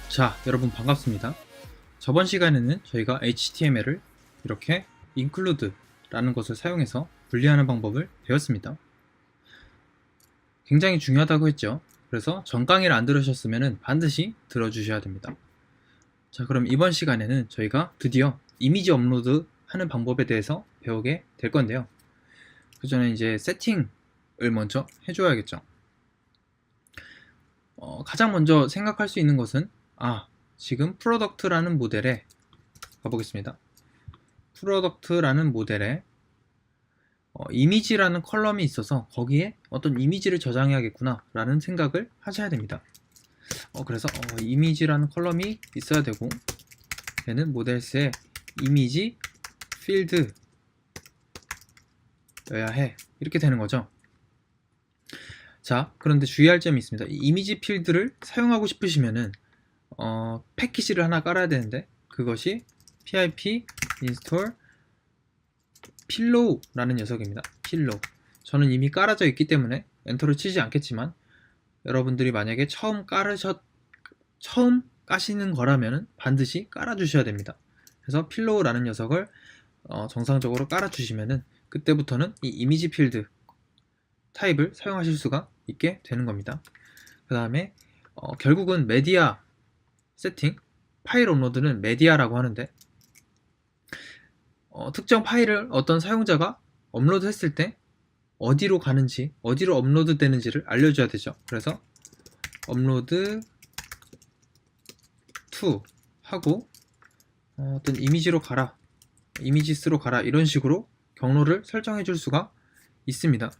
자, 여러분 반갑습니다. 저번 시간에는 저희가 HTML을 이렇게 include라는 것을 사용해서 분리하는 방법을 배웠습니다. 굉장히 중요하다고 했죠. 그래서 전 강의를 안 들으셨으면 반드시 들어주셔야 됩니다. 자, 그럼 이번 시간에는 저희가 드디어 이미지 업로드 하는 방법에 대해서 배우게 될 건데요. 그 전에 이제 세팅을 먼저 해줘야겠죠. 가장 먼저 생각할 수 있는 것은 지금 프로덕트라는 모델에 가보겠습니다. 프로덕트라는 모델에 이미지라는 컬럼이 있어서 거기에 어떤 이미지를 저장해야겠구나 라는 생각을 하셔야 됩니다. 그래서 이미지라는 컬럼이 있어야 되고 얘는 모델스의 이미지 필드여야 해, 이렇게 되는 거죠. 자, 그런데 주의할 점이 있습니다. 이 이미지 필드를 사용하고 싶으시면은 패키지를 하나 깔아야 되는데 그것이 pip install pillow 라는 녀석입니다. pillow. 저는 이미 깔아져 있기 때문에 엔터를 치지 않겠지만 여러분들이 만약에 처음 까시는 거라면 반드시 깔아 주셔야 됩니다. 그래서 pillow라는 녀석을 정상적으로 깔아 주시면은 그때부터는 이 이미지 필드 타입을 사용하실 수가 있게 되는 겁니다. 그 다음에 결국은 메디아 세팅, 파일 업로드는 메디아라고 하는데 특정 파일을 어떤 사용자가 업로드 했을 때 어디로 가는지, 어디로 업로드 되는지를 알려줘야 되죠. 그래서 업로드 to 하고 어떤 이미지로 가라, 이미지스로 가라, 이런 식으로 경로를 설정해 줄 수가 있습니다.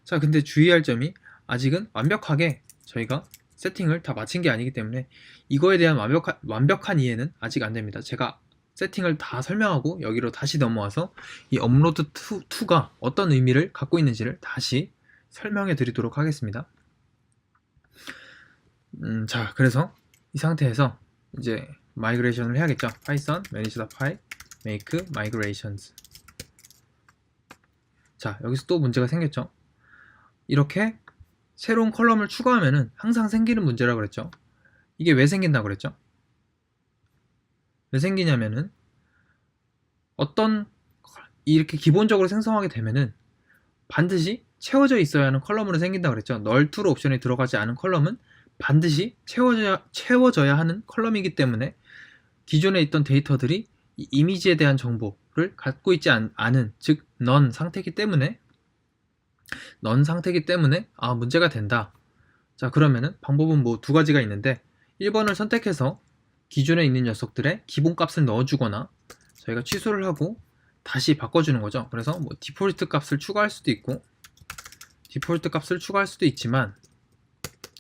자, 근데 주의할 점이 아직은 완벽하게 저희가 세팅을 다 마친 게 아니기 때문에 이거에 대한 완벽한 이해는 아직 안 됩니다. 제가 세팅을 다 설명하고 여기로 다시 넘어와서 이 업로드 to가 어떤 의미를 갖고 있는지를 다시 설명해 드리도록 하겠습니다. 자, 그래서 이 상태에서 이제 마이그레이션을 해야겠죠. python manage.py make migrations. 자, 여기서 또 문제가 생겼죠. 이렇게 새로운 컬럼을 추가하면은 항상 생기는 문제라고 그랬죠. 이게 왜 생긴다고 그랬죠? 왜 생기냐면은 이렇게 기본적으로 생성하게 되면은 반드시 채워져 있어야 하는 컬럼으로 생긴다고 그랬죠. null to 옵션에 들어가지 않은 컬럼은 반드시 채워져야 하는 컬럼이기 때문에 기존에 있던 데이터들이 이 이미지에 대한 정보를 갖고 있지 않은, 즉 none 상태이기 때문에 문제가 된다. 자, 그러면은 방법은 뭐 두 가지가 있는데 1번을 선택해서 기존에 있는 녀석들의 기본값을 넣어주거나 저희가 취소를 하고 다시 바꿔주는 거죠. 그래서 뭐 디폴트 값을 추가할 수도 있고 있지만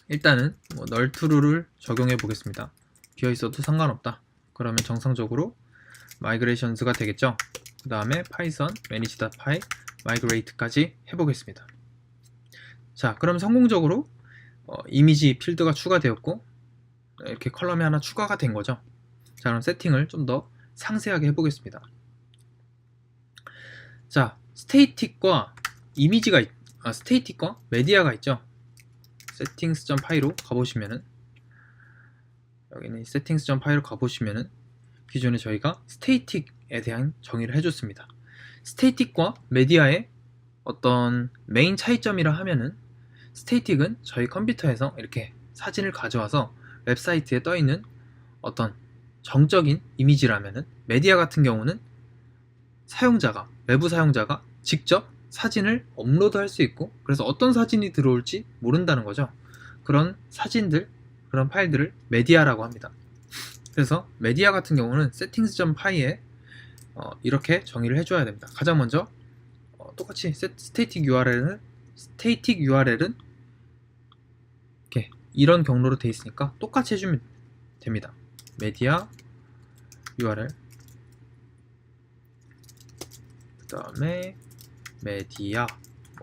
일단은 뭐 null true를 적용해 보겠습니다. 비어 있어도 상관없다. 그러면 정상적으로 migrations가 되겠죠. 그 다음에 python manage.py migrate까지 해보겠습니다. 자, 그럼 성공적으로 이미지 필드가 추가되었고 이렇게 컬럼이 하나 추가가 된 거죠. 자, 그럼 세팅을 좀 더 상세하게 해보겠습니다. 자, 스테이틱과 스테이틱과 메디아가 있죠. settings.py로 가보시면은 여기는 settings.py로 가보시면은 기존에 저희가 스테이틱에 대한 정의를 해줬습니다. 스테이틱과 메디아의 어떤 메인 차이점이라 하면은 스테이틱은 저희 컴퓨터에서 이렇게 사진을 가져와서 웹사이트에 떠있는 어떤 정적인 이미지라면은 메디아 같은 경우는 외부 사용자가 직접 사진을 업로드 할 수 있고 그래서 어떤 사진이 들어올지 모른다는 거죠. 그런 사진들, 그런 파일들을 메디아라고 합니다. 그래서 메디아 같은 경우는 settings.py에 이렇게 정의를 해줘야 됩니다. 가장 먼저 똑같이 static URL은 이렇게 이런 경로로 되어 있으니까 똑같이 해주면 됩니다. media URL 그 다음에 media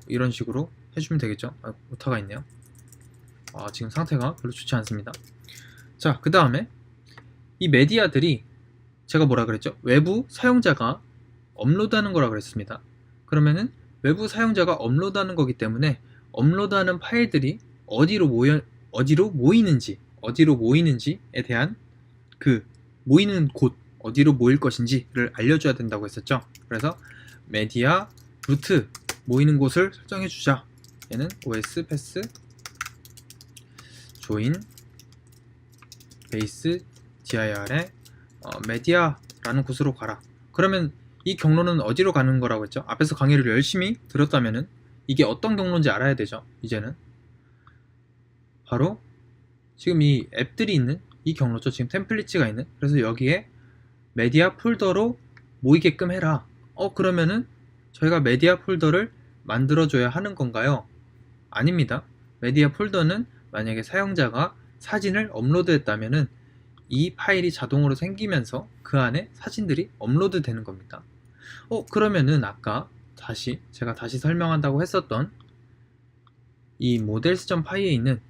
이런 식으로 해주면 되겠죠. 오타가 있네요. 지금 상태가 별로 좋지 않습니다. 자, 그 다음에 이 메디아들이 제가 뭐라 그랬죠? 외부 사용자가 업로드하는 거라 그랬습니다. 그러면은 외부 사용자가 업로드하는 거기 때문에 업로드하는 파일들이 어디로 모이는지, 어디로 모이는지에 대한 그 모이는 곳 어디로 모일 것인지를 알려줘야 된다고 했었죠. 그래서 메디아 루트 모이는 곳을 설정해 주자. 얘는 os 패스 join base dir에 메디아라는 곳으로 가라. 그러면 이 경로는 어디로 가는 거라고 했죠? 앞에서 강의를 열심히 들었다면은 이게 어떤 경로인지 알아야 되죠. 이제는 바로 지금 이 앱들이 있는 이 경로죠. 지금 템플릿가 있는. 그래서 여기에 메디아 폴더로 모이게끔 해라. 그러면은 저희가 메디아 폴더를 만들어줘야 하는 건가요? 아닙니다. 메디아 폴더는 만약에 사용자가 사진을 업로드했다면은 이 파일이 자동으로 생기면서 그 안에 사진들이 업로드 되는 겁니다. 그러면은 아까 제가 다시 설명한다고 했었던 이 models.py에 있는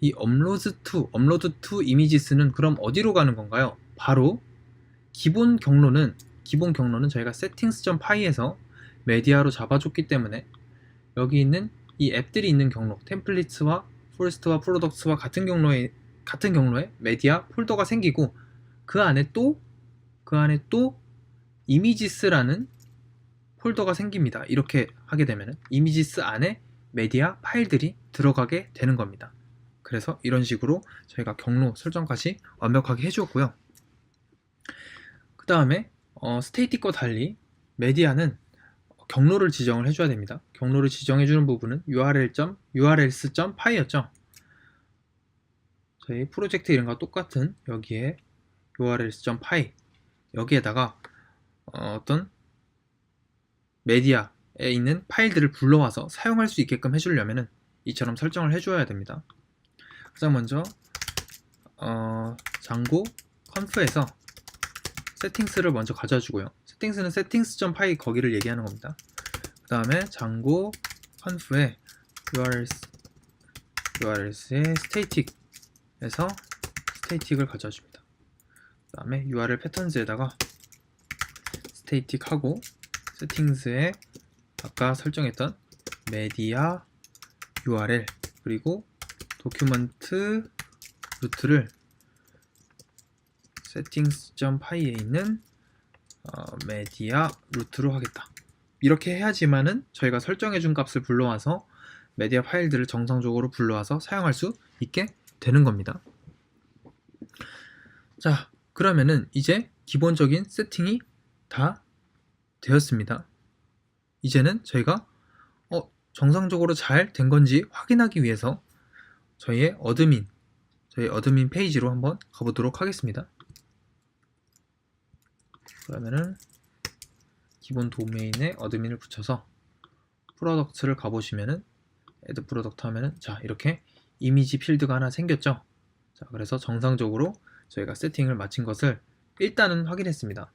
이 upload to images는 그럼 어디로 가는 건가요? 바로 기본 경로는 저희가 settings.py에서 메디아로 잡아줬기 때문에 여기 있는 이 앱들이 있는 경로, 템플릿과 포레스트와 프로덕트와 같은 경로에 메디아 폴더가 생기고 그 안에 또 이미지스라는 폴더가 생깁니다. 이렇게 하게 되면 이미지스 안에 메디아 파일들이 들어가게 되는 겁니다. 그래서 이런 식으로 저희가 경로 설정까지 완벽하게 해주었고요. 그 다음에 스테이틱과 달리 메디아는 경로를 지정을 해줘야 됩니다. 경로를 지정해주는 부분은 urls.py였죠. 저희 프로젝트 이름과 똑같은 여기에 urls.py 여기에다가 어떤 메디아에 있는 파일들을 불러와서 사용할 수 있게끔 해주려면은 이처럼 설정을 해줘야 됩니다. 가장 먼저 장고 conf에서 settings를 먼저 가져주고요. settings는 settings.py 거기를 얘기하는 겁니다. 그 다음에 장고 conf에 urls의 static에서 static을 가져줍니다. 그 다음에 url patterns에다가 static 하고 settings에 아까 설정했던 media url 그리고 도큐먼트 루트를 settings.py에 있는 메디아 루트로 하겠다. 이렇게 해야지만은 저희가 설정해준 값을 불러와서 메디아 파일들을 정상적으로 불러와서 사용할 수 있게 되는 겁니다. 자, 그러면은 이제 기본적인 세팅이 다 되었습니다. 이제는 저희가 정상적으로 잘 된 건지 확인하기 위해서 저희 어드민 페이지로 한번 가보도록 하겠습니다. 그러면은 기본 도메인에 어드민을 붙여서 프로덕트를 가보시면은 애드 프로덕트 하면은 자 이렇게 이미지 필드가 하나 생겼죠. 자 그래서 정상적으로 저희가 세팅을 마친 것을 일단은 확인했습니다.